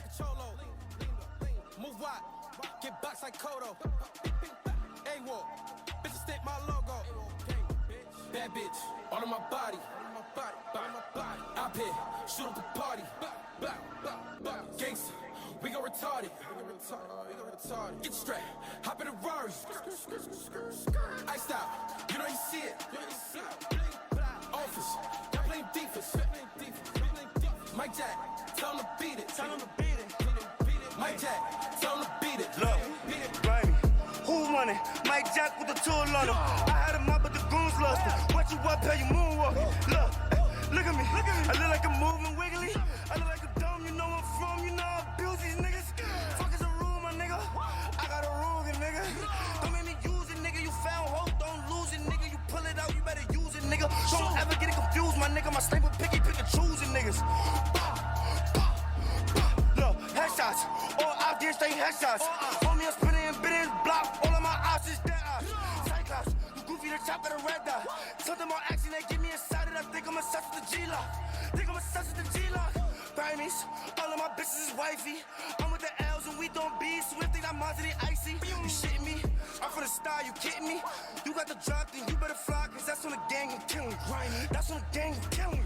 a cholo. Move wide, get boxed like Kodo. A-Walk, bitches think my logo. Bad bitch, all on my body. Up here, shoot up the party. Gangsta, we gon' retard it. Get strapped, hop in a Rari. Iced out, you know you see it. Office, y'all playing defense. Mike Jack, tell him to beat it. Mike Jack, tell him to beat it. Look, grimy. Who won it? Mike Jack with the tool on him. I had him up, but the goons lost him. What you up, pay you moonwalking. Look at me. I look like I'm moving wiggly. I look like a dome, you know I'm from. You know I abuse these niggas. Fuck is a rule, my nigga. I got a rule, nigga. Don't make me use it, nigga. You found hope, don't lose it, nigga. You pull it out, you better use it, nigga. Don't ever get it confused, my nigga. My sniper pick and choosing niggas. Look, headshots. All out there straight headshots. Homie, I'm spinning and bidding block. All of my ops is dead eyes. Cyclops, you goofy the chop got a red dot. Something more action, they get me excited. I think I'm obsessed with the G-Lock. Grammys, all of my bitches is wifey. I'm with the L's and we don't be Swifty, that Monty icy. You shitting me? I'm from the style, you kidding me? You got the drop, then you better fly, cause that's on the gang and kill me. That's on the gang and kill me.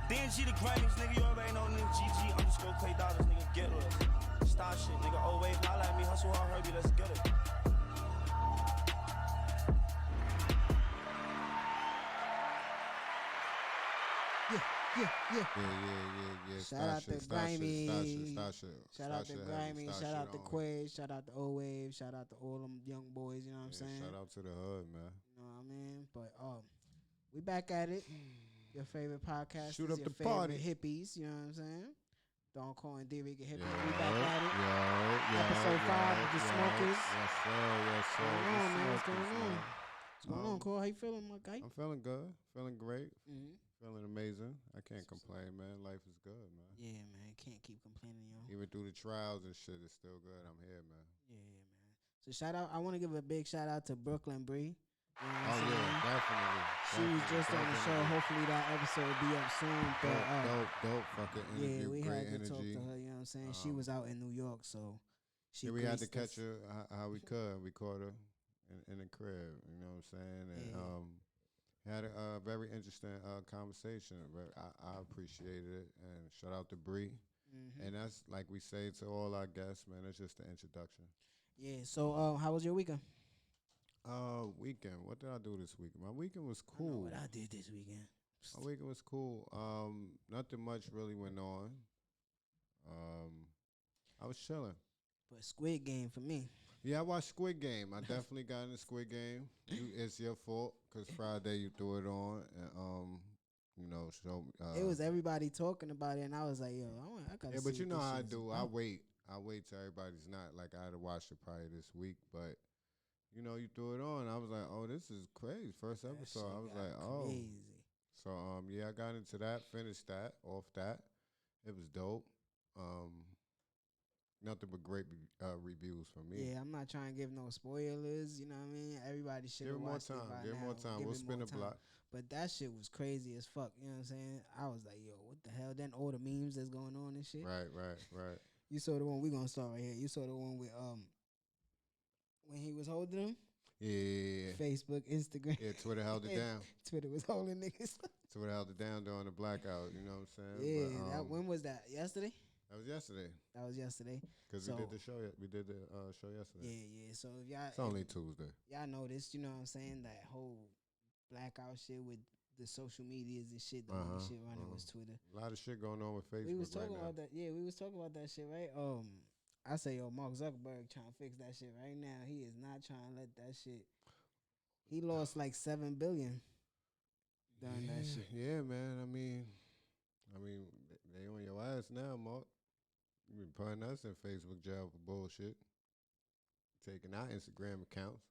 DNG the Grammys, nigga, you already know, nigga. GG underscore Clay Dollars, nigga, get us. Star shit, nigga, oh wait, holla at me, hustle hard, Herbie, let's get it. Yeah. Shout out to Grimy. Shout out to Grimy. Shout out to Quay. Shout out to O-Wave. Shout out to all them young boys. You know what I'm saying? Shout out to the hood, man. You know what I mean? But we back at it. Your favorite podcast. Shoot up your the party. Hippies. You know what I'm saying? Thedoncoreanddricanhippieshow. Yeah, We back at it. Yeah. Episode 5 of the Smokers. Yes, sir. What's going on, man? What's going on? Man. What's going on, Cole? How you feeling, my guy? I'm feeling good. Feeling great. Mm-hmm. Feeling amazing. I can't complain, man. Life is good, man. Yeah, man. Can't keep complaining, yo. Even through the trials and shit, it's still good. I'm here, man. Yeah, man. So shout out. I want to give a big shout out to Brooklyn Bree. You know Oh yeah, definitely. She was just on the show. Hopefully that episode will be up soon. But Dope fucking interview. yeah, we great had to energy. talk to her. You know what I'm saying? She was out in New York, so yeah, we had to catch her how we could. We caught her in the crib. You know what I'm saying? And had a very interesting conversation. But I appreciated it. And shout out to Bree. Mm-hmm. And that's like we say to all our guests, man. It's just an introduction. Yeah. So how was your weekend? Weekend. What did I do this weekend? My weekend was cool. I know what I did this weekend. My weekend was cool. Nothing much really went on. I was chilling. But Squid Game for me. Yeah, I watched Squid Game. I definitely got in the Squid Game. It's your fault because Friday you threw it on, and so it was everybody talking about it, and I was like, yo, I gotta. Yeah, see but you know how I do. I about. wait till everybody's not. Like I had to watch it probably this week, but. You threw it on. I was like, oh, this is crazy. First episode. I was like, oh. Crazy. So, yeah, I got into that, finished that, off that. It was dope. Nothing but great reviews from me. Yeah, I'm not trying to give no spoilers. You know what I mean? Everybody should have watched it by Give it more time. We'll spin the block. But that shit was crazy as fuck. You know what I'm saying? I was like, yo, what the hell? Then all the memes that's going on and shit. Right. You saw the one. We gonna start right here. You saw the one with when he was holding them. Yeah. Facebook, Instagram. Yeah, Twitter held it down. Twitter was holding niggas. Twitter held it down during the blackout. You know what I'm saying? Yeah. But, when was that? Yesterday? That was yesterday. Because we did the show. We did the show yesterday. Yeah. So if y'all, it's only Tuesday. Y'all noticed, you know what I'm saying? That whole blackout shit with the social medias and shit. The only shit running was Twitter. A lot of shit going on with Facebook. We was talking right about that. Yeah, we was talking about that shit, right? I say, yo, Mark Zuckerberg trying to fix that shit right now. He is not trying to let that shit. He lost like $7 billion during that shit. Yeah, man. I mean, they on your ass now, Mark. You been putting us in Facebook jail for bullshit. Taking our Instagram accounts.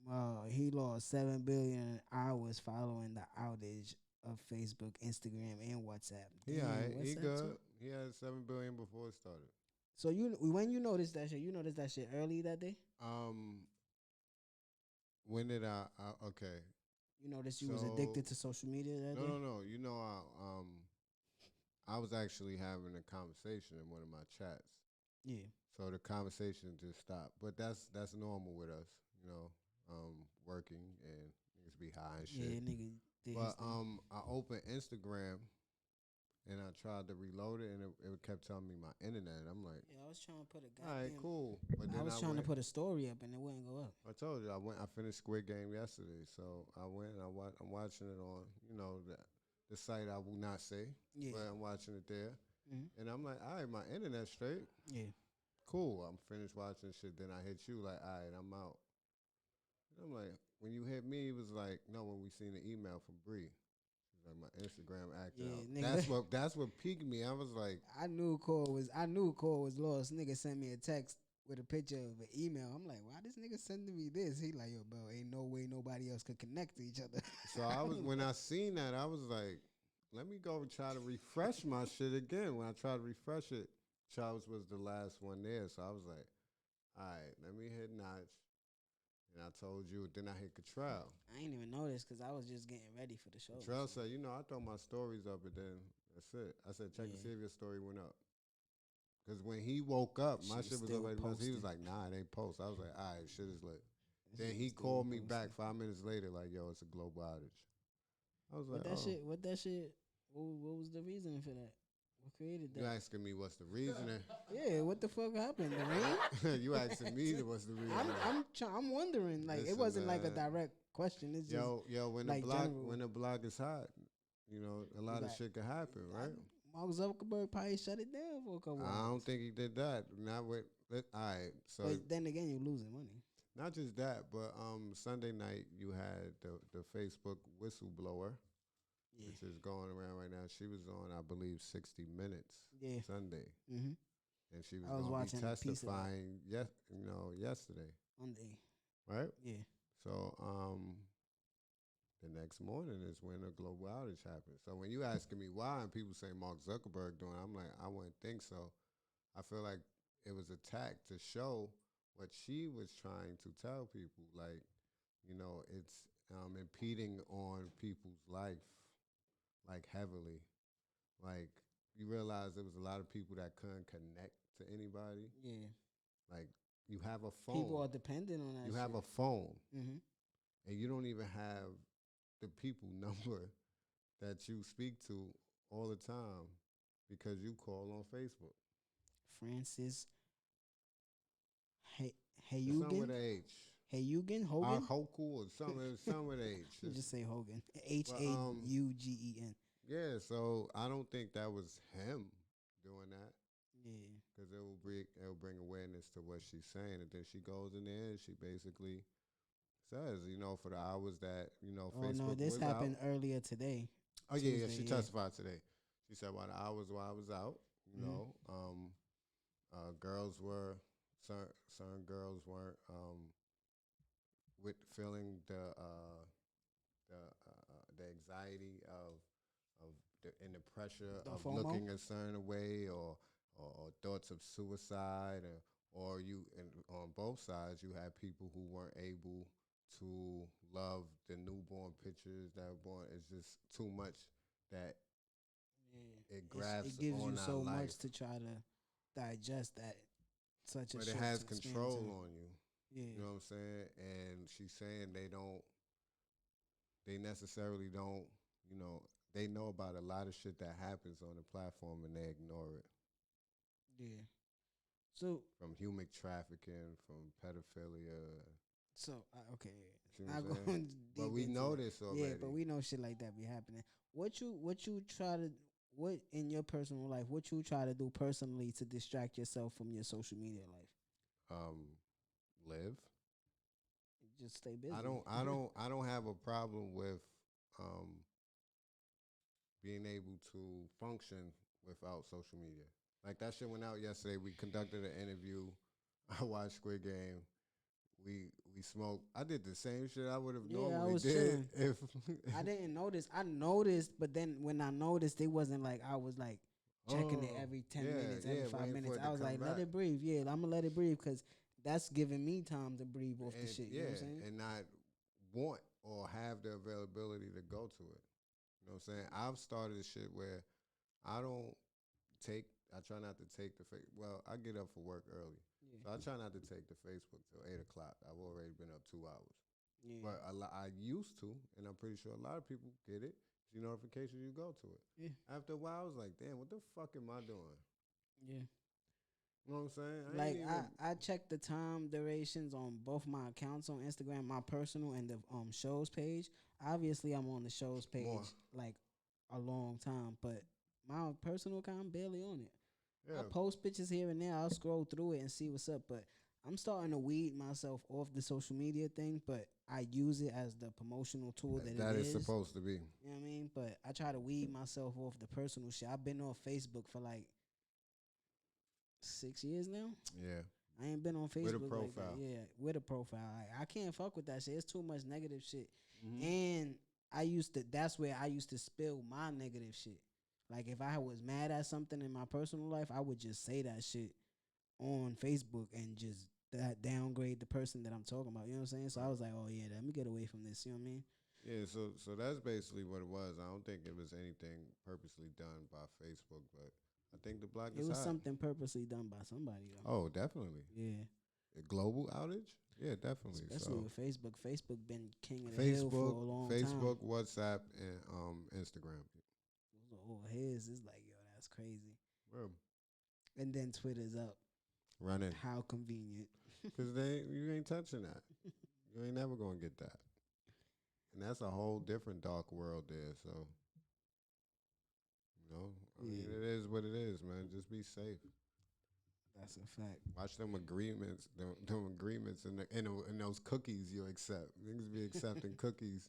Well, he lost $7 billion hours following the outage of Facebook, Instagram, and WhatsApp. Yeah, he good. Too? He had $7 billion before it started. So when you noticed that shit, early that day? When did I okay. You noticed you was addicted to social media that day? No. I I was actually having a conversation in one of my chats. Yeah. So the conversation just stopped. But that's normal with us, working and niggas be high and shit. Yeah, nigga. But I opened Instagram and I tried to reload it and it kept telling me my internet. I'm like, yeah, I was trying to put a all right, cool. But I then was trying to put a story up and it wouldn't go up. I told you I finished Squid Game yesterday, so I went and I'm watching it on the site I will not say, but I'm watching it there, and I'm like, all right, my internet's straight, cool. I'm finished watching shit. Then I hit you like, all right, I'm out. And I'm like, when you hit me, it was like, no, when we seen the email from Bree. Like my Instagram acting out. Nigga. That's what piqued me. I was like, I knew Cole was lost. Nigga sent me a text with a picture of an email. I'm like, why this nigga sending me this? He like, yo, bro, ain't no way nobody else could connect to each other. So when I seen that, I was like, let me go and try to refresh my shit again. When I tried to refresh it, Charles was the last one there. So I was like, all right, let me hit Notch. And I told you, then I hit Cottrell. I ain't even noticed because I was just getting ready for the show. Cottrell said, I throw my stories up and then that's it. I said, check to see if your story went up. Because when he woke up, my shit was already posted. He was like, nah, it ain't post. I was like, all right, shit is lit. Then he called me back 5 minutes later like, yo, it's a global outage. I was like, what was the reason for that? What created that? You asking me what's the reasoning? Yeah, what the fuck happened? The rain? You asking me what's the reason? I'm wondering. Like, Listen, it wasn't like a direct question. It's just when like the block is hot, a lot of shit can happen, right? Mark Zuckerberg probably shut it down for a couple hours. I don't think he did that. Not with all right. So but then again, you're losing money. Not just that, but Sunday night you had the Facebook whistleblower. Which is going around right now. She was on, I believe, 60 Minutes Sunday. Mm-hmm. And she was going to be testifying yesterday. Monday. Right? Yeah. So the next morning is when a global outage happened. So when you asking me why and people say Mark Zuckerberg doing it, I'm like, I wouldn't think so. I feel like it was attacked to show what she was trying to tell people. Like, it's impeding on people's life. Like heavily, like you realize there was a lot of people that couldn't connect to anybody. Yeah, like you have a phone. People are dependent on that. You have a phone, and you don't even have the people number that you speak to all the time because you call on Facebook. Francis, hey, something with an H. Hogan? Hoku or something with an H. You just say Hogan. Haugen. Yeah, so I don't think that was him doing that. Yeah. Because it will bring awareness to what she's saying. And then she goes in there and she basically says, for the hours that, Facebook this was happened out. earlier today. Oh, Tuesday, she testified today. She said, while the hours while I was out, girls were, certain girls weren't, with feeling the anxiety and the pressure of FOMO? looking a certain way or thoughts of suicide or you and on both sides you had people who weren't able to love the newborn pictures that were born. It's just too much that it grabs it gives on you so our life. much to try to digest that such a but short it has span of control time. on you. Yeah. You know what I'm saying? And she's saying they necessarily don't, they know about a lot of shit that happens on the platform and they ignore it. Yeah. So from human trafficking, from pedophilia. So okay, not going deep. But we know this already. Yeah, but we know shit like that be happening. What in your personal life? What you try to do personally to distract yourself from your social media life? Live. Just stay busy. I don't have a problem with being able to function without social media. Like that shit went out yesterday. We conducted an interview. I watched Squid Game. We smoked. I did the same shit I would have normally did if I didn't notice. I noticed, but then when I noticed, it wasn't like I was like checking it every 10 minutes, every 5 minutes. I was like, let it breathe. Yeah, I'm gonna let it breathe because that's giving me time to breathe off the shit. You know what I'm saying? And not want or have the availability to go to it. You know what I'm saying? I've started shit where I don't I try not to take the well, I get up for work early. Yeah. So I try not to take the Facebook till 8 o'clock. I've already been up 2 hours. Yeah. But I used to, and I'm pretty sure a lot of people get it. See notifications, you go to it. Yeah. After a while, I was like, damn, what the fuck am I doing? Yeah. You know what I'm saying? Like I check the time durations on both my accounts on Instagram, my personal and the shows page. Obviously, I'm on the shows page like a long time, but my personal account, I'm barely on it. Yeah. I post pictures here and there. I'll scroll through it and see what's up, but I'm starting to weed myself off the social media thing, but I use it as the promotional tool that it is. Supposed to be. You know what I mean? But I try to weed myself off the personal shit. I've been on Facebook for like 6 years now. Yeah. I ain't been on Facebook With a profile. like that. Yeah, with a profile. I can't fuck with that shit. It's too much negative shit. Mm-hmm. And that's where I used to spill my negative shit. Like if I was mad at something in my personal life, I would just say that shit on Facebook and just downgrade the person that I'm talking about. You know what I'm saying? So I was like, oh yeah, let me get away from this. You know what I mean? Yeah, so that's basically what it was. I don't think it was anything purposely done by Facebook, but I think the block is It was hot. something purposely done by somebody though. Oh, definitely. Yeah. A global outage? Yeah, definitely. Especially So with Facebook. Facebook been king of the hill for a long time. Facebook, WhatsApp, and Instagram. Oh, his is like, yo, that's crazy. Well, And then Twitter's up. running. How convenient. Because you ain't touching that. You ain't never going to get that. And that's a whole different dark world there. So, I mean, it is what it is, man. Just be safe. That's a fact. Watch them agreements, them agreements in those cookies you accept. Niggas be accepting cookies.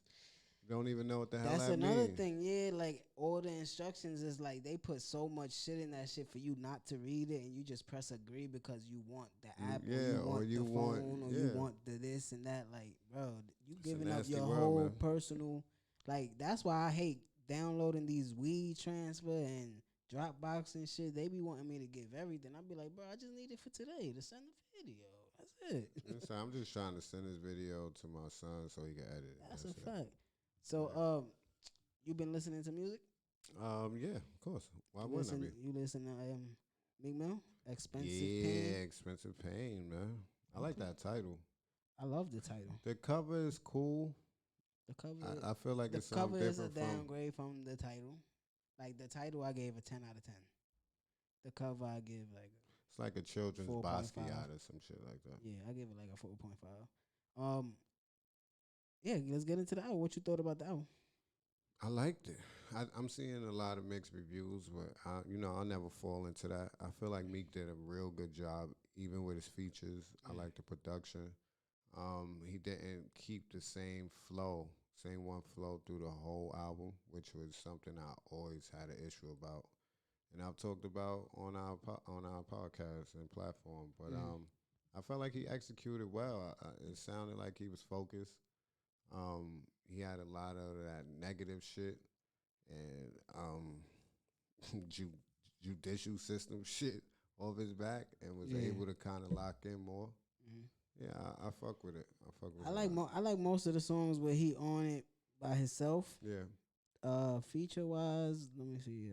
Don't even know what the hell That's that another mean. thing, yeah. Like all the instructions is like they put so much shit in that shit for you not to read it, and you just press agree because you want the app, or you want the phone, or you want the this and that. Like, bro, you It's a giving up nasty your world, whole man. personal. Like that's why I hate downloading these weed transfer and Dropbox and shit. They be wanting me to give everything. I be like, bro, I just need it for today to send the video. That's it. So I'm just trying to send this video to my son so he can edit it. That's a it. fact. So, you been listening to music? Yeah, of course. Why wouldn't I be? You listen to Meek Mill, Expensive Yeah, Pain? Expensive Pain, man. I like that title. I love the title. The cover is cool. The cover. I feel like The it's something cover is a different from. downgrade from the title. Like the title, I gave a 10 out of 10. The cover, I give like It's like a children's 4.5. Basquiat or some shit like that. yeah, I give it like a 4.5. Yeah, let's get into the album. What you thought about the album? I liked it. I'm seeing a lot of mixed reviews, but I'll never fall into that. I feel like Meek did a real good job, even with his features. I like the production. He didn't keep the same one flow through the whole album, which was something I always had an issue about, and I've talked about on our podcast and platform. But I felt like he executed well. It sounded like he was focused. He had a lot of that negative shit and judicial system shit off his back, and was able to kind of lock in more. Mm-hmm. Yeah, I fuck with it. I like most of the songs where he on it by himself. Yeah. Feature wise, let me see.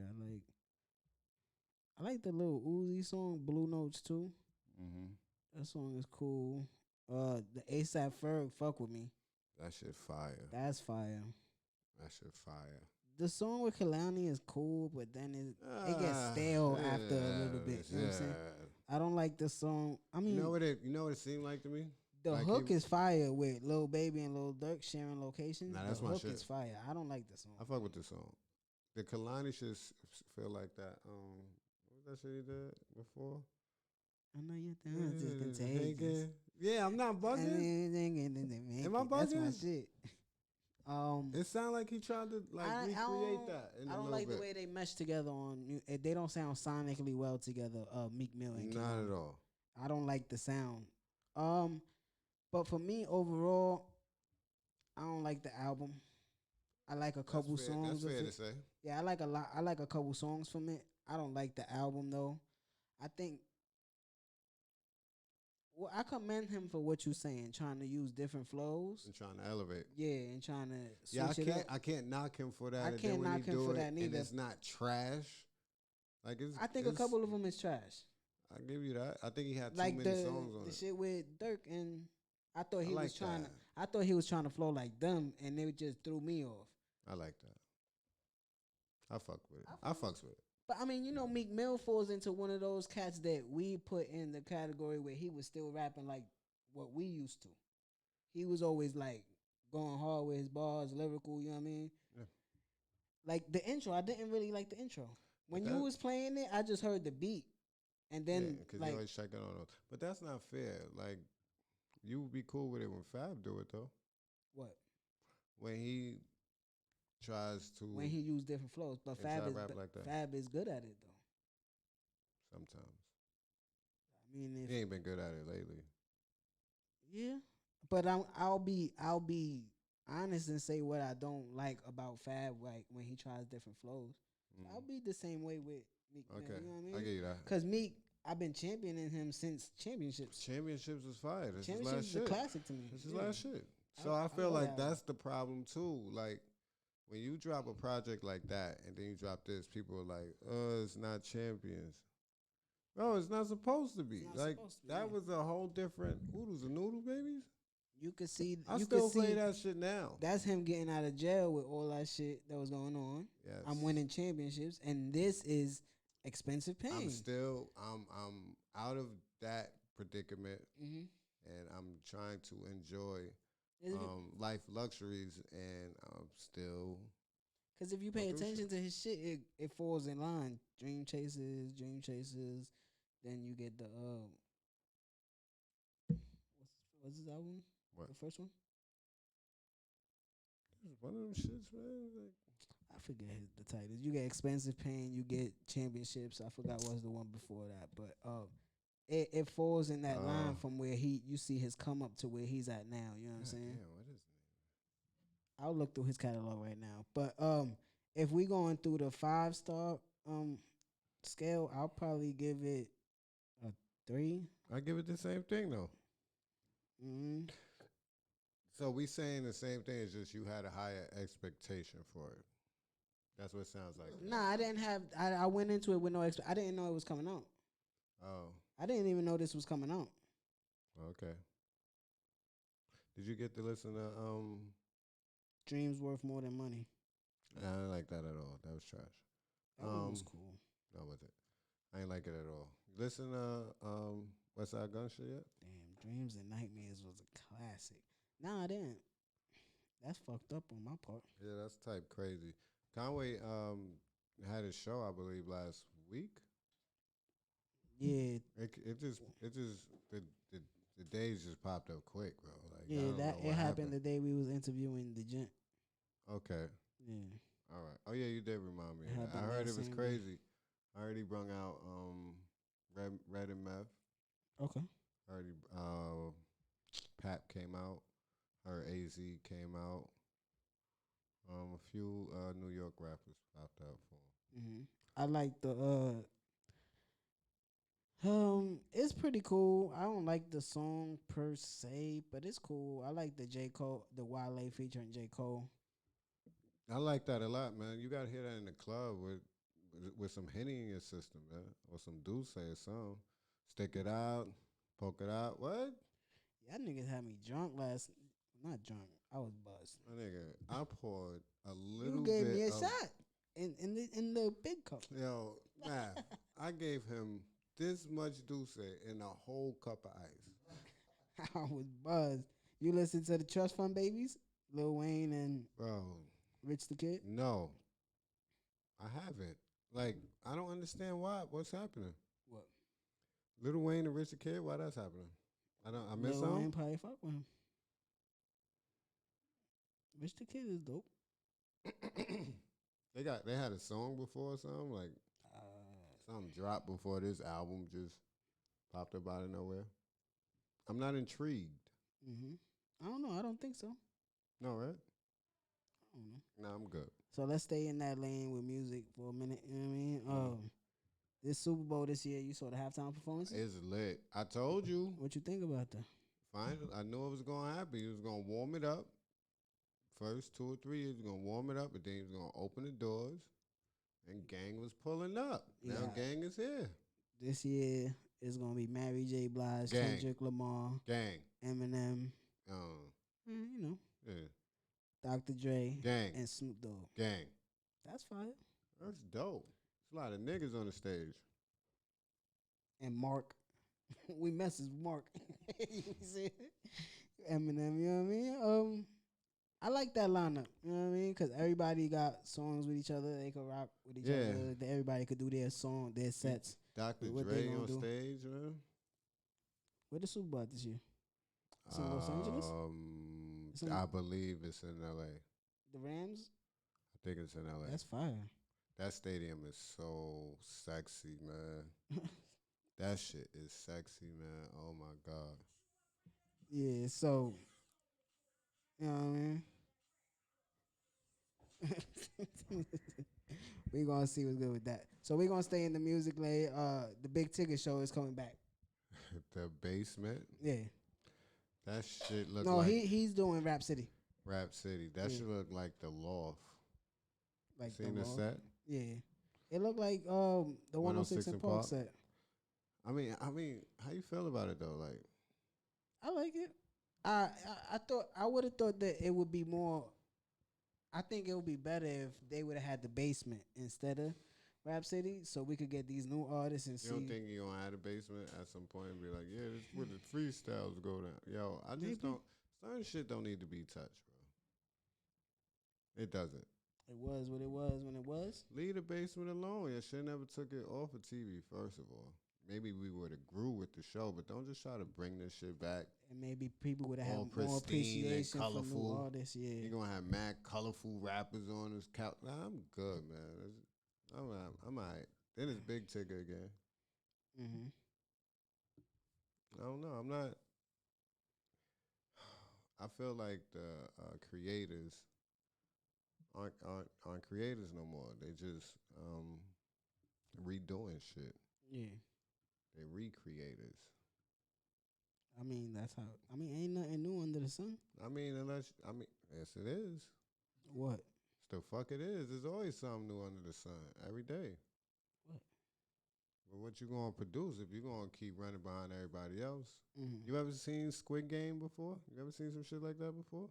I like the little Uzi song, Blue Notes too. Mm-hmm. That song is cool. The ASAP Ferg, Fuck With Me. That shit fire. That's fire. That shit fire. The song with Kalani is cool, but then it gets stale after a little bit. You know what I'm saying? I don't like the song. I mean, you know what it seemed like to me? The like hook is fire with Lil Baby and Lil Durk sharing locations. Nah, that's the my hook shit. is fire. I don't like the song. I fuck with this song. The Kalani shit feel like that. What was that shit he did before? I know your thoughts is contagious. Yeah, I'm not bugging. Am I bugging? That's my shit. It sound like he tried to recreate that. I don't like the way they mesh together they don't sound sonically well together. Meek Mill and not Kane. at all. I don't like the sound. But for me overall, I don't like the album. I like a couple songs. That's fair of to it. say. Yeah, I like a lot. I like a couple songs from it. I don't like the album though. I think. Well, I commend him for what you're saying, trying to use different flows. And trying to elevate. Yeah, and trying to switch it up. I can't knock him for that. I can't knock him for that neither. And it's not trash. Like I think a couple of them is trash. I give you that. I think he had too Like many songs on the it. shit with Dirk, and I thought he I was like trying that. to. I thought he was trying to flow like them, and they just threw me off. I like that. I fuck with it. I fucks with it. But I mean, you know, Meek Mill falls into one of those cats that we put in the category where he was still rapping like what we used to. He was always like going hard with his bars, lyrical. You know what I mean? Yeah. Like the intro, I didn't really like the intro. When But you that- was playing it, I just heard the beat, and then because like you always checking on those. But that's not fair. Like, you would be cool with it when Fab do it though. what When he tries to when he used different flows, but and try Fab to is rap like that. Fab is good at it though. Sometimes I mean, if he ain't been good at it lately. yeah, but I'll be honest and say what I don't like about Fab, like when he tries different flows. Mm. I'll be the same way with Meek. Okay, Mill, you know what I I mean? get you that. Because Meek, I've been championing him since championships. Championships was fire. This is Championships last is a shit. classic to me. This is Yeah. last shit. So I I feel love like that. that's the problem too. Like when you drop a project like that and then you drop this, people are like, "Oh, it's not champions." No, it's not supposed to be. It's not Like supposed to be, that yeah. was a whole different oodles and noodle babies. You could see. I you still could play see that shit now. that's him getting out of jail with all that shit that was going on. Yes. I'm winning championships, and this is expensive pain. I'm out of that predicament Mm-hmm. and I'm trying to enjoy life luxuries and I'm still Because if you pay Go through attention to his shit, it falls in line. Dream Chasers. Then you get the what's his album? What? The first one? one of them shits, man. Like, I forget the titles. You get Expensive Pain. You get Championships. I forgot what was the one before that, but it falls in that line from where you see his come up to where he's at now. You know what I'm saying? damn, what is it? I'll look through his catalog right now. But if we going through the 5-star scale, I'll probably give it a 3. I give it the same thing though. Mm-hmm. So we saying the same thing. It's just you had a higher expectation for it. That's what it sounds like. Nah, I didn't have. I went into it with no I didn't know it was coming out. Oh, I didn't even know this was coming out. okay. Did you get to listen to Dreams worth more than money. I didn't like that at all. That was trash. That one was cool. No, was it? I ain't like it at all. Listen to West Side Gun shit yet? Damn, Dreams and Nightmares was a classic. Nah, I didn't. That's fucked up on my part. Yeah, that's type crazy. Conway had a show, I believe, last week. Yeah, It just the days just popped up quick, bro. Like I yeah, don't that know it what happened the day we was interviewing the gent. Okay, Yeah, all right. Oh yeah, you did remind me. It Of that. I happened heard that it was same day. crazy. I heard he brung out Red and Meth. okay. I heard Pap came out. Heard AZ came out. A few New York rappers popped out for him. Mm-hmm. I like the it's pretty cool. I don't like the song per se, but it's cool. I like the J. Cole, the Wale featuring J. Cole. I like that a lot, man. You gotta hear that in the club with some Henny in your system, man, or some Douce or something. Stick it out, poke it out. What? Y'all niggas had me drunk not drunk. I was buzzed. My nigga, I poured a little You gave bit me a of, shot in the big cup. Yo, man, I gave him this much Douce in a whole cup of ice. I was buzzed. You listen to the Trust Fund Babies, Lil Wayne and Bro, Rich the Kid? no. I haven't. Like, I don't understand why. What's happening? What? Lil Wayne and Rich the Kid, why that's happening? I miss Lil Wayne something? probably fuck with him. Rich the Kid is dope. They had a song before or something? Like, something dropped before this album just popped up out of nowhere. I'm not intrigued. Mm-hmm. I don't know. I don't think so. No, right? I don't know. No, I'm good. So let's stay in that lane with music for a minute. You know what I mean? This Super Bowl this year, you saw the halftime performance? It's lit. I told you. What you think about that? Fine. I knew it was going to happen. He was going to warm it up. First 2 or 3 years, he was going to warm it up, and then he was going to open the doors. And Gang was pulling up. Now Yeah. Gang is here. This year is gonna be Mary J. Blige, Gang. Kendrick Lamar, Gang. Eminem, you know, Yeah. Dr. Dre, Gang. and Snoop Dogg. Gang. That's fire. That's dope. There's a lot of niggas on the stage. And Mark, we messaged Mark. You see it? Eminem, you know what I mean? I like that lineup. You know what I mean? Because everybody got songs with each other. They could rock with each other. Everybody could do their song, their sets. Dr. What they Dre gonna on do? stage, man. Where the Super Bowl this year? It's in Los Angeles? It's in I believe it's in LA. the Rams? I think it's in LA. That's fire. That stadium is so sexy, man. That shit is sexy, man. Oh my God. Yeah, so, you know what I mean? We gonna see what's good with that. So we gonna stay in the music lane. The Big Ticket Show is coming back. The basement. Yeah. That shit look No, like he's doing Rap City. Rap City. That Yeah. should look like the loft. Like Seen the Law. set? Yeah. It looked like the 106 and Park set. I mean, how you feel about it though? Like, I like it. I would have thought that it would be more. I think it would be better if they would have had the basement instead of Rap City, so we could get these new artists and you see. don't think you gonna add a basement at some point and be like, yeah, this is where the freestyles go down. Yo, I just Maybe. don't. Certain shit don't need to be touched, bro. It doesn't. It was what it was when it was. Leave the basement alone. You should never took it off of TV. First of all, maybe we would have grew with the show, but don't just try to bring this shit back. And maybe people would have All had more pristine and appreciation for new colorful. artists. Yeah. You're gonna have mad colorful rappers on this couch. Nah, I'm good, man. I'm alright. Then it's Big Ticket again. Mm-hmm. I don't know. I'm not. I feel like the creators aren't creators no more. They just redoing shit. Yeah. They recreators. I mean, that's how. I mean, ain't nothing new under the sun. Yes, it is. What? It's the fuck it is. There's always something new under the sun every day. What? But what you gonna produce if you gonna keep running behind everybody else? Mm-hmm. You ever seen Squid Game before? You ever seen some shit like that before?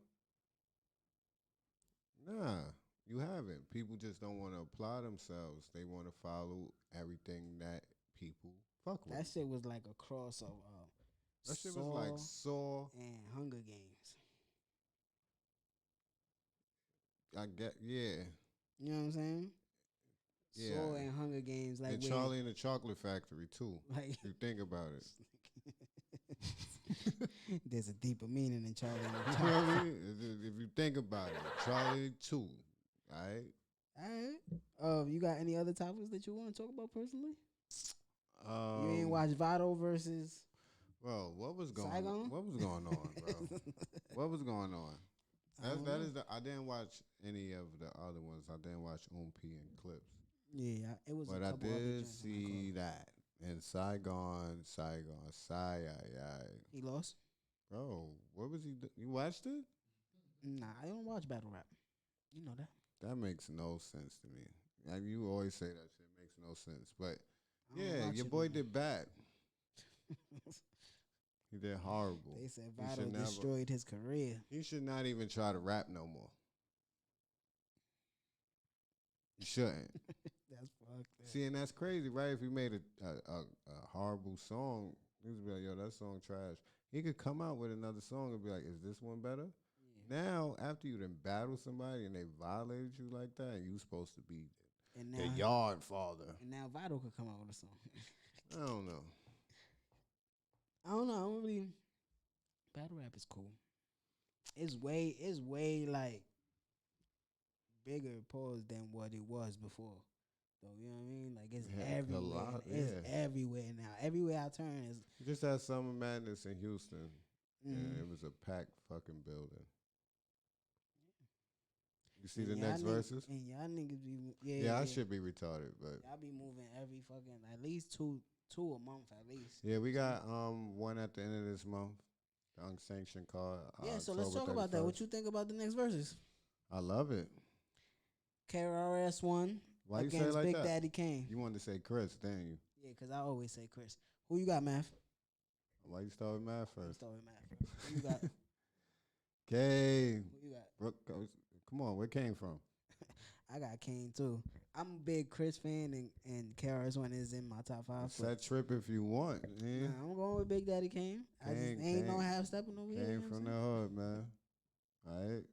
Nah, you haven't. People just don't want to apply themselves. They want to follow everything that people fuck with. That shit was like a cross of That shit Saw was like Saw. and Hunger Games. I get, yeah. You know what I'm saying? Yeah. Saw and Hunger Games, like And where- Charlie and the Chocolate Factory too. like If you think about it. there's a deeper meaning in Charlie. And the You know Chocolate. what I mean? If you think about it, Charlie too. All right. All right. You got any other topics that you want to talk about personally? You ain't Um, watch Votto versus. Well, what was going Saigon? on? What was going on, bro? What was going on? I don't know. I didn't watch any of the other ones. I didn't watch P and clips. Yeah, it was. But a I couple other did joints I see caught. that. And Saigon, He lost. Bro, what was he You watched it? Nah, I don't watch battle rap. You know that. That makes no sense to me. Like, you always say that shit makes no sense. But I don't yeah, watch your it, boy man. did bad. He did horrible. They said He should Votto never- destroyed his career. He should not even try to rap no more. He shouldn't. That's fucked up. See, and that's crazy, right? If he made a horrible song, he would be like, yo, that song trash. He could come out with another song and be like, is this one better? Yeah. Now, after you done battle somebody and they violated you like that, and you supposed to be And the now, yard father. and now Votto could come out with a song. I don't know. I don't know. I don't really. Battle rap is cool. It's way like bigger pause than what it was before. So you know what I mean? Like it's Yeah, a everywhere. lot, It's yeah. everywhere now. Everywhere I turn is. Just had Summer Madness in Houston, and Mhm. it was a packed fucking building. You see And the y'all next nigg- verses? And y'all niggas be Yeah, I should be retarded, but Y'all be moving every fucking at least two a month at least. yeah, we got one at the end of this month. The unsanctioned card. Yeah, so let's October talk about that. What 31st. you think about the next verses? I love it. KRS One Why you say against it like Big that? Daddy Kane. You wanted to say Chris, didn't you? Yeah, because I always say Chris. Who you got, Math? Why you start with math first? Start with Math first. Who you got? Kane. Who you got? Brooke, come on, where Kane from? I got Kane too. I'm a big Chris fan, and KRS-One is in my top 5. Set trip if you want. Yeah. Nah, I'm going with Big Daddy Kane. I just ain't no half stepping over here. Came You know from what the I'm hood, man. All right.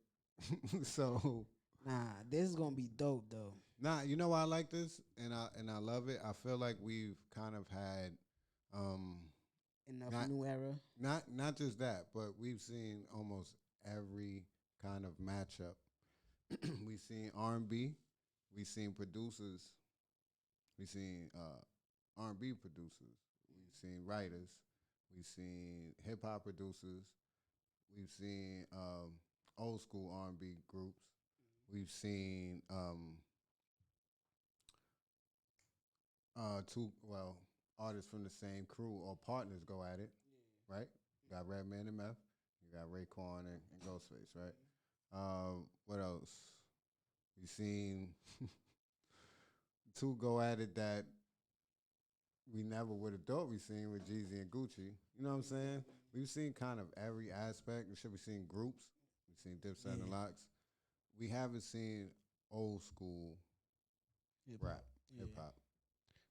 So, saying? Nah, this is gonna be dope though. nah, you know why I like this, and I love it. I feel like we've kind of had, Enough Not- new era. not just that, but we've seen almost every kind of matchup. We've seen R&B, we've seen producers, we've seen R&B producers, we've seen writers, we've seen hip hop producers, we've seen old school R&B groups, we've seen artists from the same crew or partners go at it, right? You got Redman and Meth, you got Raekwon and Ghostface, right? What else? We've seen two go at it that we never would have thought we seen with Jeezy and Gucci. You know what I'm saying? We've seen kind of every aspect. We've seen groups. We've seen Dipset and Locks. We haven't seen old school rap, hip hop.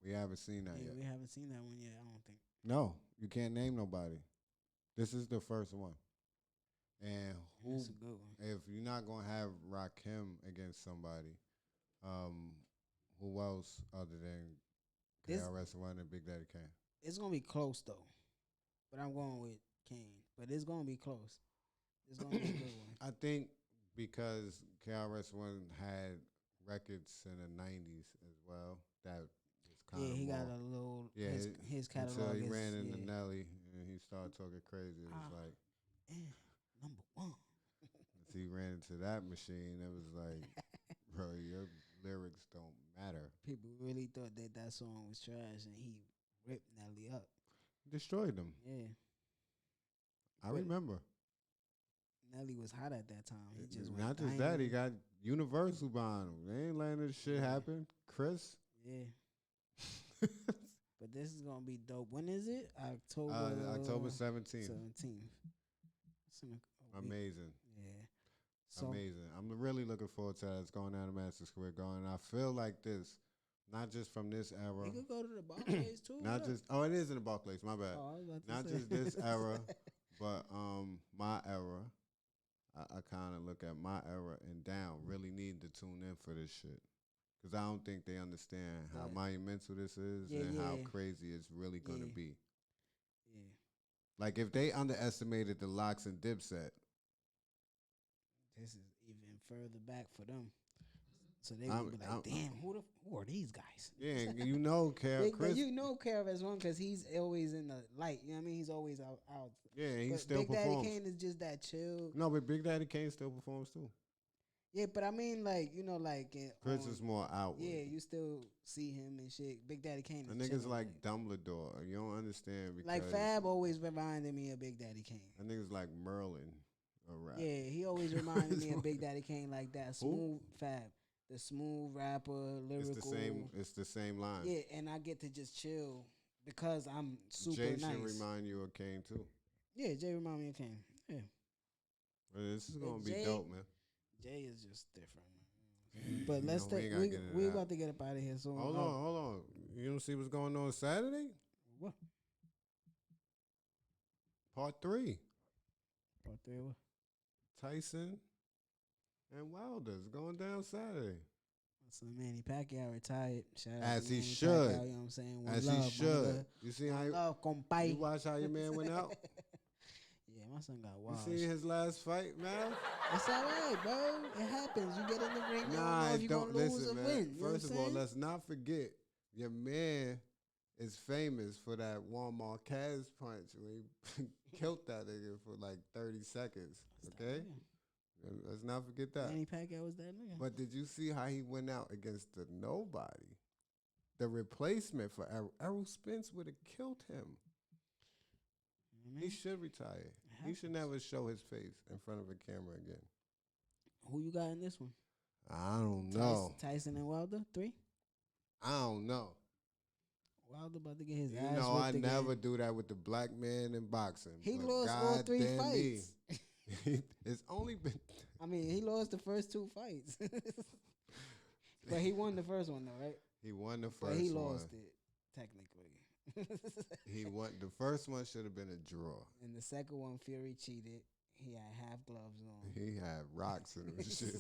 We haven't seen that yet. We haven't seen that one yet. I don't think. No, you can't name nobody. This is the first one. And who? That's a good one. If you're not gonna have Rakim against somebody, who else other than This- KRS-One and Big Daddy Kane? It's gonna be close though, but I'm going with Kane. But it's gonna be close. It's gonna be a good one. I think because KRS-One had records in the '90s as well, that was kind of Yeah, he got a little. His catalog until he is, ran into yeah. Nelly and he started talking crazy. It was like. Number one. As he ran into that machine, it was like, bro, your lyrics don't matter. People really thought that song was trash, and he ripped Nelly up. Destroyed them. Yeah, I remember. Nelly was hot at that time. He just Not went just that, he diamond. got Universal behind him. They ain't letting this shit happen. Chris. Yeah. But this is gonna be dope. When is it? October 17th. 17th. It's in a week. Amazing. Yeah. So Amazing. I'm really looking forward to that. It's going down to Madison Square Garden. I feel like this, not just from this era. we could go to the Barclays too. Not just, it is in the Barclays, my bad. Oh, I was about to Not say. just this era, but my era. I kind of look at my era and down. Really need to tune in for this shit. Because I don't think they understand how monumental this is and how crazy it's really going to be. Yeah. Like, if they underestimated the Locks and Dipset. This is even further back for them. So they would be like, damn, who are these guys? Yeah, you know, But you know KRS-One because he's always in the light. You know what I mean? He's always out. Yeah, he but still Big performs. Daddy Kane is just that chill. No, but Big Daddy Kane still performs too. Yeah, but I mean, like, you know, like. Chris is more outward. Yeah, you still see him and shit. Big Daddy Kane A is nigga's chilling, like Dumbledore. You don't understand because. Like Fab always reminded me of Big Daddy Kane. A nigga's like Merlin. A rap. Yeah, he always reminded me of Big Daddy Kane like that. Smooth Fab. The smooth rapper, lyrical. It's the same line. Yeah, and I get to just chill because I'm super Jay nice. should remind you of Kane too. Yeah, Jay remind me of Kane. Yeah. Well, this is gonna be Jay- dope, man. Jay is just different. But let's we take ain't gotta get into we that. about to get up out of here soon. Hold on. You don't see what's going on Saturday? What? Part 3. Part 3 what? Tyson and Wilder's going down Saturday. So Manny Pacquiao retired. Shout out As to he Manny should. Pacquiao, you know what I'm saying? One As love, he my should. nigga. You see how One you love, compay. watch how your man went out? Yeah, my son got You washed. seen his last fight, man? It's all right, bro. It happens. You get in the ring, you don't Nah, know if you're don't going to lose listen, or man. win. You know First what of I'm all, saying? let's not forget your man is famous for that Juan Marquez punch when he killed that nigga for like 30 seconds. Okay? Let's not forget that. Manny Pacquiao was that nigga. But did you see how he went out against the nobody? The replacement for Errol. Errol Spence would have killed him. He should retire. He should never show his face in front of a camera again. Who you got in this one? I don't know. Tyson and Wilder, 3? I don't know. Wilder about to get his You ass know, I whipped again. never do that with the black man in boxing. He but lost all 3 goddamn fights. Me. It's only been. I mean, he lost the first 2 fights. But he won the first one, though, right? He won the first But one. he lost it, technically. He won. The first one should have been a draw. And the second one, Fury cheated. He had half gloves on. He had rocks in his shit.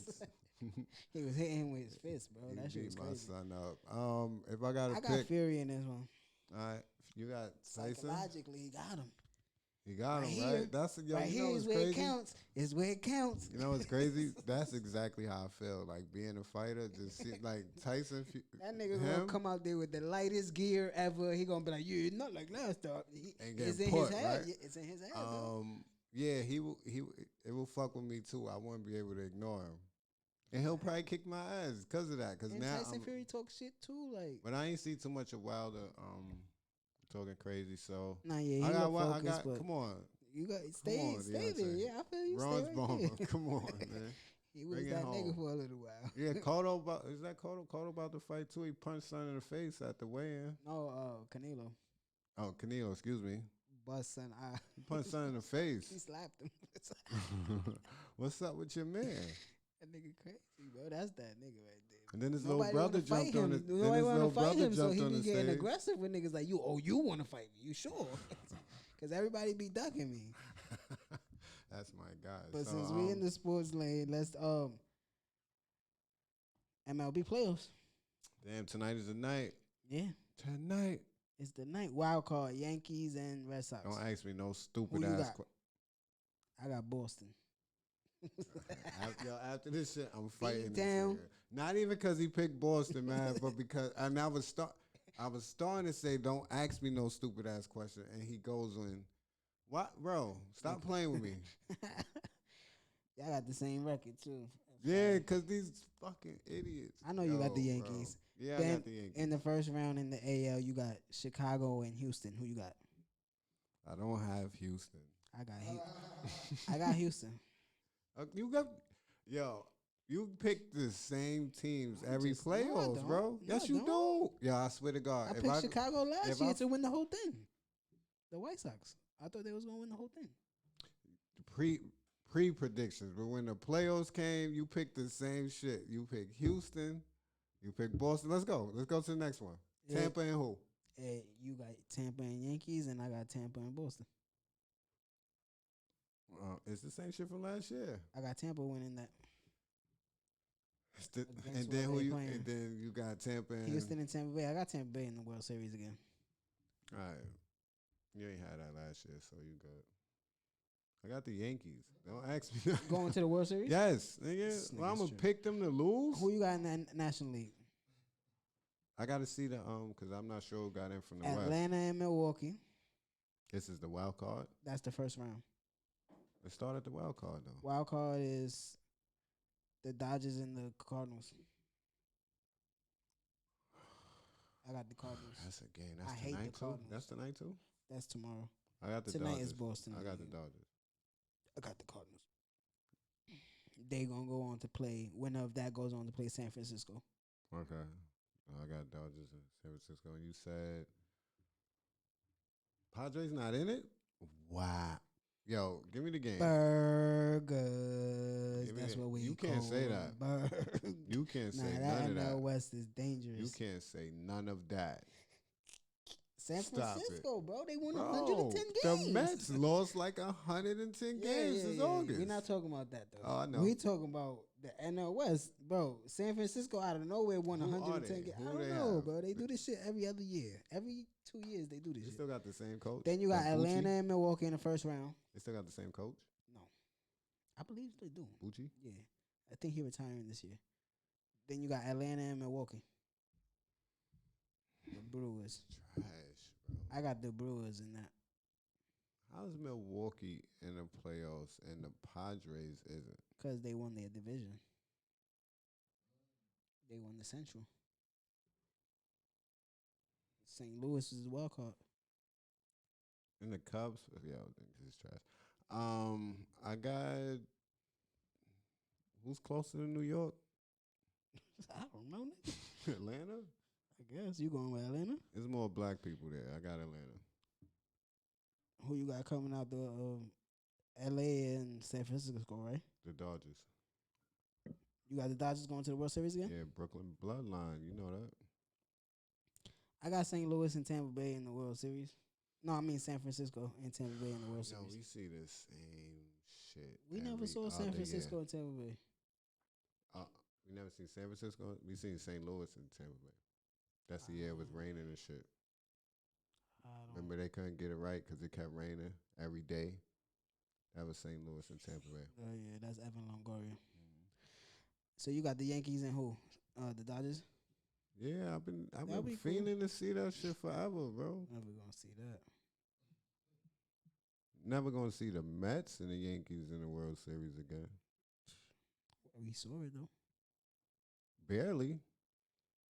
He was hitting him with his fist, bro. He That shit was beat my crazy. son up. If I got I to got pick, Fury in this one. all right, you got Tyson. Psychologically, he got him. You got Right him here. right. That's yo. Right You here know is what's where crazy? it counts. Is where it counts. You know what's crazy? That's exactly how I feel. Like being a fighter, just see, like Tyson. That nigga gonna come out there with the lightest gear ever. He gonna be like, "Yeah, not like last time." And It's get in put, his head. right? Yeah, it's in his head. bro. Yeah, he will. It will fuck with me too. I wouldn't be able to ignore him, and he'll probably kick my ass because of that. Because And now, Tyson Fury talk shit too. Like, but I ain't see too much of Wilder talking crazy. So nah, yeah, he I got. look I focused, got. but Come on, you got stay on, there. Deontay. Yeah, I feel you. Ron's stay right bomber. there. Come on, man. He was Bring it that home. nigga for a little while. Yeah, Cotto is that Cotto? Cotto about to fight too. He punched son in the face at the weigh-in. No, Canelo, Oh, Canelo, excuse me. bust son. He punched son in the He face. slapped him. What's up with your man? That nigga crazy, bro. That's that nigga right there. And then his Nobody little brother wanna fight jumped on him. it. Then Nobody his want little to fight brother him, so jumped he on be the getting stage. aggressive with niggas like you. Oh, you want to fight me? You sure? Because everybody be ducking me. That's my guy. But So, since we in the sports lane, let's MLB playoffs. damn, tonight is the night. Yeah, Tonight. it's the night. Wild card: Yankees and Red Sox. Don't ask me no stupid Who you ass got? questions. I got Boston. After this shit, I'm fighting. This down. nigga. Not even because he picked Boston, man, but because I was starting to say, don't ask me no stupid ass question, and he goes in. What, bro? Stop playing with me. Y'all got the same record too. Yeah, because these fucking idiots. I know you got the Yo, Yankees. Bro. Yeah, I Then got the Yankees. in the first round in the AL, you got Chicago and Houston. Who you got? I don't have Houston. I got I got Houston. You got, yo, you pick the same teams every just- no, I playoffs, don't. bro. No, yes, I you don't. do. Yeah, I swear to God. I picked Chicago last if year I- to win the whole thing. The White Sox. I thought they was gonna win the whole thing. Pre predictions, but when the playoffs came, you picked the same shit. You picked Houston, you picked Boston. Let's go. Let's go to the next one. Yeah. Tampa and who? You got Tampa and Yankees, and I got Tampa and Boston. It's the same shit from last year. I got Tampa winning that. And Against then what who they you? playing. And then you got Tampa and Houston and Tampa Bay. I got Tampa Bay in the World Series again. All right, you ain't had that last year, so you good. I got the Yankees. Don't ask me. Going to the World Series? Yes, This nigga. Well, I'm nigga's gonna true. pick them to lose. Who you got in the National League? I got to see the because I'm not sure who got in from the West. Atlanta and Milwaukee. This is the wild card. That's the first round. Let's start at the wild card though. Wild card is the Dodgers and the Cardinals. I got the Cardinals. That's a game. I That's hate the tonight too. Cardinals. That's tonight too. That's tomorrow. I got the Tonight Dodgers. is Boston. I got the Dodgers. I got the Cardinals. They gonna go on to play. Winner of that goes on to play San Francisco. Okay. I got Dodgers in San Francisco. And you said Padres not in it? Wow. Yo, give me the game. Burgers. Give me That's that. what we You can't call say that. Burgers. You can't Nah, say that none of NL that. West is dangerous. You can't say none of that. San Stop Francisco, bro. They won Bro, 110 games. the Mets lost like 110 games this August. We're not talking about that, though. Oh, I know. We talking about the NL West, bro. San Francisco out of nowhere won Who are 110 they? games. Who I don't they know, have? bro. They do this shit every other year. Every 2 years, they do this They shit. still got the same coach. Then you got That's Atlanta Bucci? and Milwaukee in the first round. They still got the same coach. No. I believe they do. Bucci. Yeah. I think he retiring this year. Then you got Atlanta and Milwaukee. The Brewers. Trash, bro. I got the Brewers in that. How's Milwaukee in the playoffs and the Padres isn't? Because they won their division. They won the Central. St. Louis is the wild card. And the Cubs, yeah, this is trash. I got who's closer to New York? I don't know, nigga. Atlanta. I guess you going with Atlanta. There's more black people there. I got Atlanta. Who you got coming out the L.A. and San Francisco, right? The Dodgers. You got the Dodgers going to the World Series again? Yeah, Brooklyn Bloodline. You know that. I got St. Louis and Tampa Bay in the World Series. No, I mean San Francisco and Tampa Bay in the World Yo, Series. we see the same shit. We never saw San Francisco and Tampa Bay. We never seen San Francisco. We seen St. Louis and Tampa Bay. That's the year it was raining and shit. Remember they couldn't get it right because it kept raining every day. That was St. Louis and Tampa Bay. Oh yeah, that's Evan Longoria. So you got the Yankees and who? The Dodgers. Yeah, I've been be feeling to see that shit forever, bro. Never gonna see that. Never gonna see the Mets and the Yankees in the World Series again. We saw it though. Barely.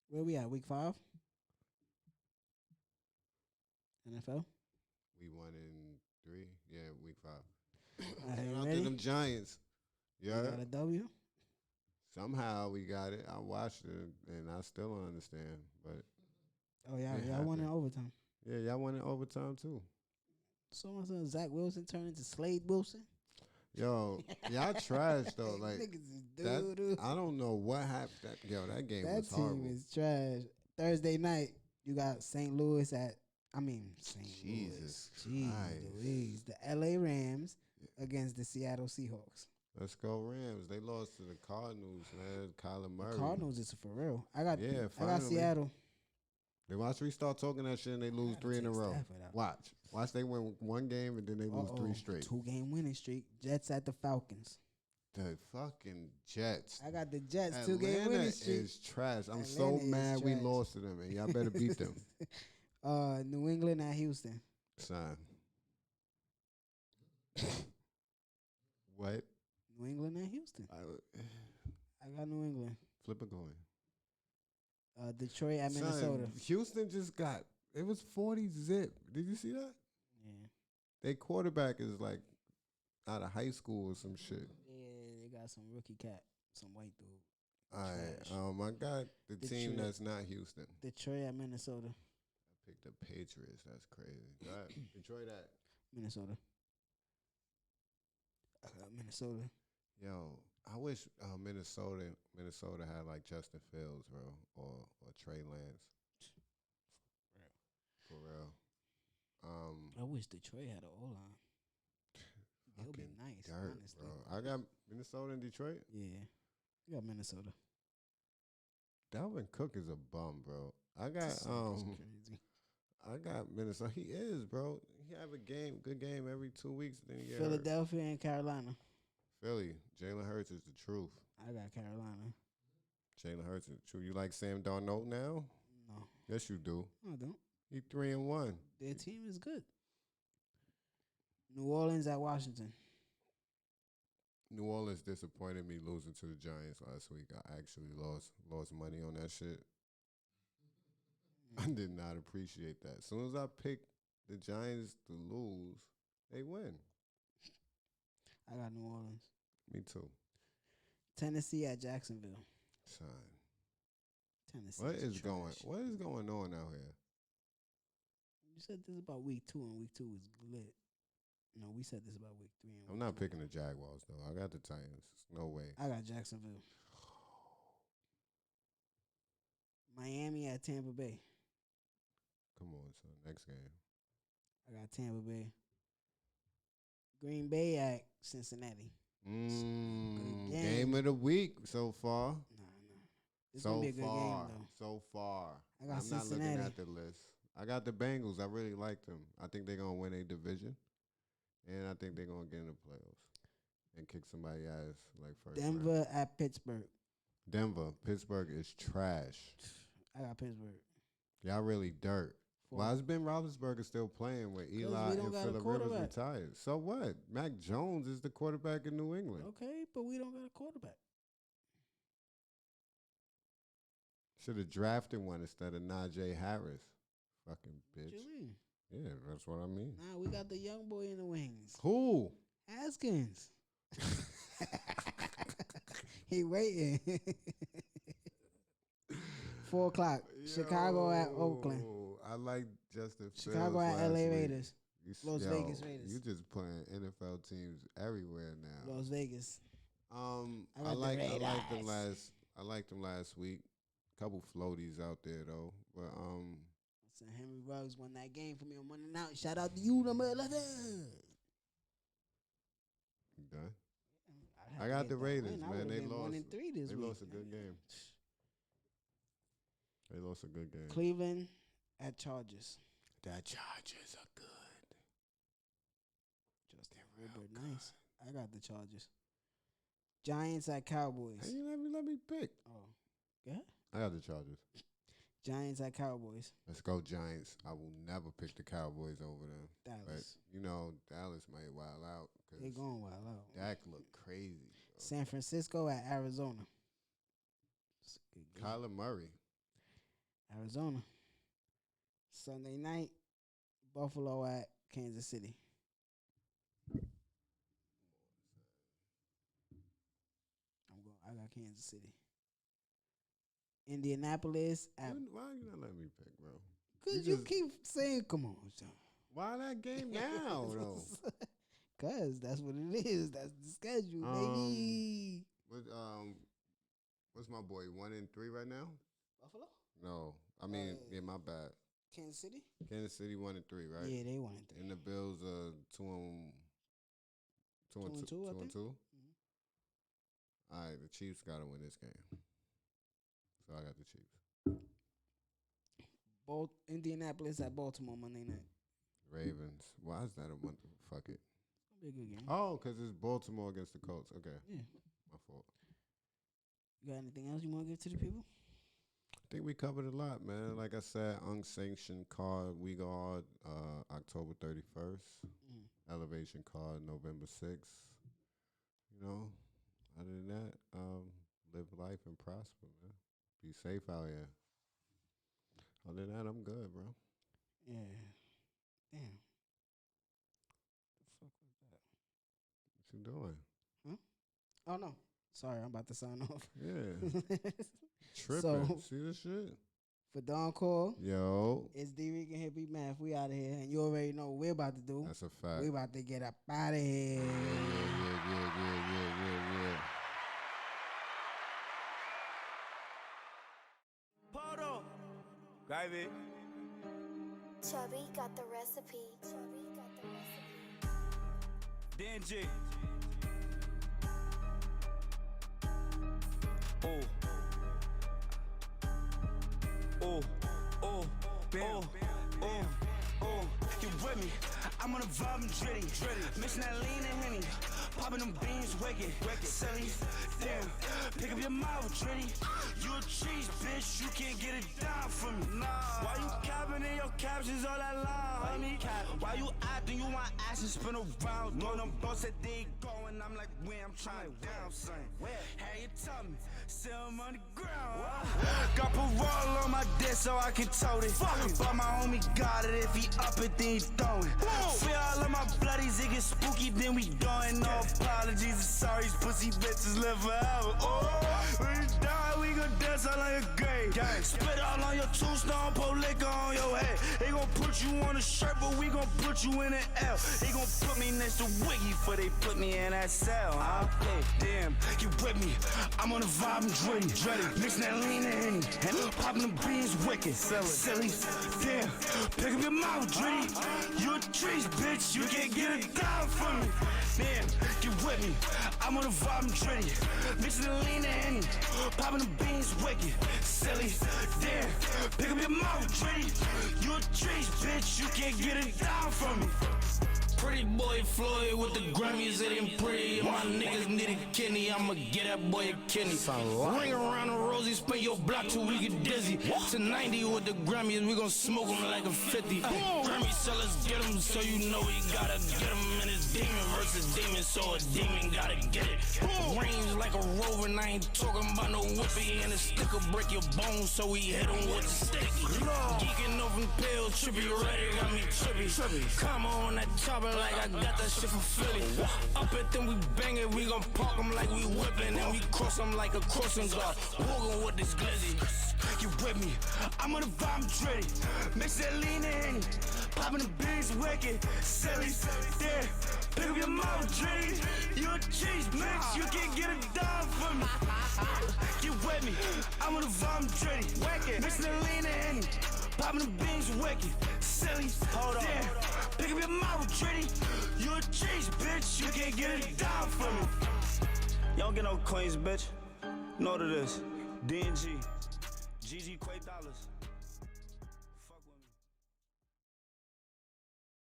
Where we at? Week 5. NFL. We won in 3. Yeah, week 5. Right, Shout out ready? to them Giants. You Yeah. got a W. Somehow we got it. I watched it and I still don't understand. But Oh yeah, It y'all won in happened. overtime. yeah, y'all won in overtime too. So my son Zach Wilson turned into Slade Wilson. Yo, y'all trash though. Like Niggas is that, doo-doo. I don't know what happened. That game That was team horrible. is trash. Thursday night, you got St. Louis at. St. Jesus Louis. Jeez Christ. Louise. The L.A. Rams against the Seattle Seahawks. Let's go Rams. They lost to the Cardinals, man. Kyler Murray. Cardinals is for real. I got finally. Seattle. They watch we start talking that shit and they lose Gotta 3 in a take row. Stafford out. Watch they win 1 game and then they lose 3 straight. 2-game winning streak. Jets at the Falcons. The fucking Jets. I got the Jets 2-game Atlanta winning streak. is trash. I'm so Atlanta is mad we trash. lost to them, and y'all better beat them. New England at Houston. Son. What? New England at Houston. I got New England. Flip a coin. Detroit at Son, Minnesota. Houston just got, it was 40 zip. Did you see that? Yeah. Their quarterback is like out of high school or some shit. Yeah, they got some rookie cat, some white dude. All right. Trash. I got the team Detroit. that's not Houston. Detroit at Minnesota. I picked the Patriots. That's crazy. Go ahead. Detroit at. Minnesota. I got Minnesota. Yo, I wish Minnesota had like Justin Fields, bro, or Trey Lance. For real. I wish Detroit had an O-line. It would be fucking nice, dirt, honestly. bro. I got Minnesota and Detroit. Yeah. I got Minnesota. Dalvin Cook is a bum, bro. I got That's crazy. I got Minnesota. He is, bro. He have a good game every 2 weeks. Then he get hurt. Philadelphia and Carolina. Philly. Jalen Hurts is the truth. I got Carolina. Jalen Hurts is the truth. You like Sam Darnold now? No, Yes, you do. I don't. He 3-1. Their team is good. New Orleans at Washington. New Orleans disappointed me losing to the Giants last week. I actually lost money on that shit. I did not appreciate that. As soon as I picked the Giants to lose, they win. I got New Orleans. Me too. Tennessee at Jacksonville. Son. Tennessee. What is going on out here? You said this about week 2, and week 2 is lit. No, we said this about week 3. And I'm not picking the Jaguars though. I got the Titans. No way. I got Jacksonville. Miami at Tampa Bay. Come on, son. Next game. I got Tampa Bay. Green Bay at Cincinnati. Good Game of the week so far. Nah. It's going to be a good game, though. So far. I got I'm not looking Cincinnati. at the list. I got the Bengals. I really like them. I think they're going to win a division. And I think they're going to get in the playoffs and kick somebody's ass like first round. Denver at Pittsburgh. Denver. Pittsburgh is trash. I got Pittsburgh. Y'all really dirt. Four. Why is Ben Roethlisberger still playing with Eli we don't and got a Phillip Rivers quarterback. retired? So what? Mac Jones is the quarterback in New England. Okay, but we don't got a quarterback. Should have drafted one instead of Najee Harris. Fucking What bitch. you mean? Yeah, that's what I mean. Nah, we got the young boy in the wings. Who? Haskins. He waiting. 4 o'clock. Chicago at Oakland. I like Justin Fields. Chicago at last LA week. Raiders. Las Vegas Raiders. You just playing NFL teams everywhere now. Las Vegas. I liked them last week. Couple floaties out there though, but So Henry Ruggs won that game for me on Monday night. Shout out to you, number 11. You done? I got the Raiders, man. They lost. 1-3 this They week. lost a good game. They lost a good game. Cleveland at Chargers. The Chargers are good. Justin Herbert, nice. I got the Chargers. Giants at Cowboys. Hey, let me pick. Oh, yeah. I got the Chargers. Giants at Cowboys. Let's go Giants. I will never pick the Cowboys over them. Dallas. But, Dallas might wild out. They going wild out. Dak look crazy. Bro. San Francisco at Arizona. It's a good game. Kyler Murray. Arizona. Sunday night, Buffalo at Kansas City. I got Kansas City. Indianapolis at. Why you not letting me pick, bro? Because you keep saying, come on, son. Why that game now, though? Because that's what it is. That's the schedule, baby. What's my boy? 1-3 right now? Buffalo? No. I mean, my bad. Kansas City? Kansas City 1-3, right? Yeah, they 1-3. And the Bills 2-2, I think. All right, the Chiefs got to win this game. So I got the Chiefs. Indianapolis at Baltimore Monday night. Ravens. Why is that a one? Fuck it. It'll be a good game. Oh, because it's Baltimore against the Colts. Okay. Yeah. My fault. You got anything else you want to give to the people? I think we covered a lot, man. Like I said, unsanctioned card, we guard October 31st. Elevation card, November 6th. Other than that, live life and prosper, man. Be safe out here. Other than that, I'm good, bro. Yeah. Damn. The fuck was that? What you doing? Huh? Oh, no. Sorry, I'm about to sign off. Yeah. Tripping. So, see this shit? For Thedoncore, yo, it's Dricanhippie Math. We out of here. And you already know what we're about to do. That's a fact. We about to get up out of here. Yeah. Poto. Gravy. Chubby got the recipe. DNG. You with me? I'm on a vibe, I'm dritty. Mixing that lean and Henny. Popping them beans, wicked. Silly. Damn. Pick up your mouth, dritty. You a cheese, bitch. You can't get it down from me. Nah. Why you capping in your captions all that line, homie? Why you acting? You want action spin around. Know them boats that they going. I'm like, where I'm trying to down, son. Hey, you tell me. Still I'm on the ground. Got parole on my dick so I can tote it. But my homie got it. If he up it, then he throwing. Feel all of my bloodies, it get spooky, then we doing. No apologies, sorry, pussy bitches live forever. When you die, we gon' dance all like a grave. Spit all on your tombstone, pour liquor on your head. They gon' put you on a shirt, but we gon' put you in an L. They gon' put me next to Wiggy before they put me in that cell. Hey, damn, you with me? I'm on the vibe, I'm dritty. Mixing that lean and Henny. And popping them beans wicked. Silly. Damn, pick up your mouth, dritty. You a trees, bitch. You can't get it down from me. Damn, get with me. I'm on the vibe, I'm dritty. Mixing the lean and Henny. Popping them beans wicked. Silly. Damn, pick up your mouth, dritty. You a trees, bitch. You can't get it down from me. Pretty boy Floyd with the Grammys, it ain't pretty. My niggas need a kidney, I'ma get that boy a kidney. Ring around the rosy, spin your block till we get dizzy. To 90 with the Grammys, we gon' smoke them like a 50. Grammy sellers get them, so you know we gotta get them. And it's demon versus demon, so a demon gotta get it. Range like a rover, and I ain't talking about no whippy. And a stick will break your bones, so we hit them with the sticky. Geeking off in pills, trippy, ready, got me trippy. Come on that chopper poppin' like I got that shit from Philly. Up at them, we bangin', we gon' park them like we whippin'. And we cross them like a crossing guard. Walkin' with this glizzy. You with me? I'm on the vibe, I'm ready. Mix that lean in. Poppin' the beans, wicked. Silly, there. Pick up your mouth, Dre. You a cheese mix, you can't get it done for me. You with me? I'm on the vibe, I'm ready. Mix that lean in. Poppin' the beans, wicked. Silly, there. Pick up your mouth, Dre. You a cheese bitch, you can't get it done for me. You don't get no coins, bitch. Know what it is. D&G. GG Quay Dollars.